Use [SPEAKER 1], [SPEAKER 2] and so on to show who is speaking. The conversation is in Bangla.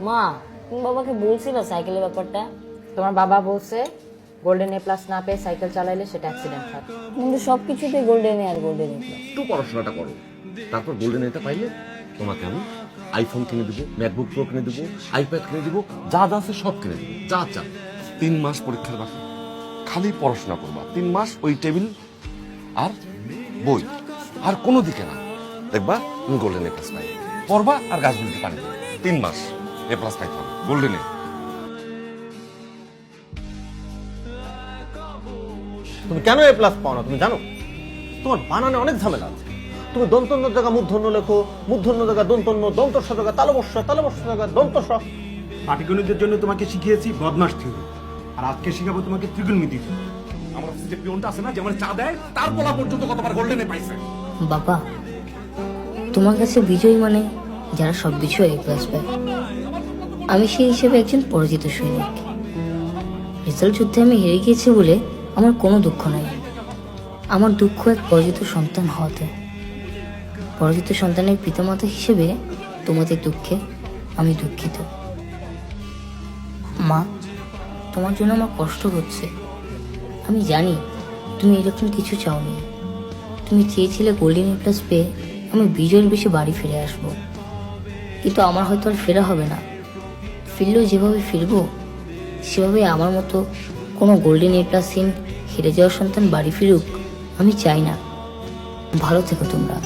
[SPEAKER 1] মা, তুমি বাবাকে বলছিল সাইকেলের ব্যাপারটা?
[SPEAKER 2] তোমার বাবা বলছে গোল্ডেন এ প্লাস না পেয়ে সাইকেল চালাইলে সেটা অ্যাক্সিডেন্ট হয়।
[SPEAKER 1] কিন্তু সবকিছুতে গোল্ডেন আর গোল্ডেন প্লাস।
[SPEAKER 3] একটু পড়াশোনাটা করো, তারপর গোল্ডেন এটা পাইলে তোমাকে আমি আইফোন কিনে দিব, ম্যাকবুক প্রো কিনে দিব, আইপ্যাড কিনে দিব, যা যা আছে সব কিনে দিব, যা চা। 3 মাস পরীক্ষার বাকি, খালি পড়াশোনা করবা। 3 মাস ওই টেবিল আর বই, আর কোনো দিকে না, দেখবা তুমি গোল্ডেন এ প্লাস পাই। পড়বা আর গাছগুলিতে পানি দেবে। 3 মাস এ প্লাস পাইতে হবে গোল্ডেন এ।
[SPEAKER 4] তুমি কেন এ প্লাস পাও না তুমি জানো? তোমার বানানে অনেক ঝামেলা আছে। তুমি দন্তন্য জায়গা মূর্ধন্য লেখো, মূর্ধন্য জায়গা দন্তন্য, দন্তস্ব জায়গা তালবস্য, তালবস্য জায়গা দন্তস্ব।
[SPEAKER 5] পাটিগণিতের জন্য তোমাকে শিখিয়েছি বদমাস থিওরি, আর আজকে শিখাবো তোমাকে ত্রিকোণমিতি।
[SPEAKER 3] আমার যে পিয়নটা আছে না, যে আমার চা দেয়, তার বলা পর্যন্ত কতবার গোল্ডেন এ পাইছে।
[SPEAKER 1] বাবা, তোমার কাছে বিজয়ী মানে যারা সবকিছু এ প্লাস পায়। আমি সেই হিসেবে একজন পরাজিত সৈনিক। রেজাল্ট যুদ্ধে আমি হেরে গিয়েছি বলে আমার কোনো দুঃখ নাই। আমার দুঃখ এক পরাজিত সন্তান হওয়াতে। পরাজিত সন্তানের পিতামাতা হিসেবে তোমাদের দুঃখে আমি দুঃখিত। মা, তোমার জন্য আমার কষ্ট হচ্ছে। আমি জানি তুমি এরকম কিছু চাওনি। তুমি চেয়েছিলে গোল্ডেন এ প্লাস পেয়ে আমি বিজয়ের বেশি বাড়ি ফিরে আসবো, কিন্তু আমার হয়তো আর ফেরা হবে না। ফিরলেও যেভাবে ফিরবো সেভাবে আমার মতো কোনো গোল্ডেন এ প্লাসহীন হেরে যাওয়ার সন্তান বাড়ি ফিরুক আমি চাই না। ভালো থেকো তোমরা।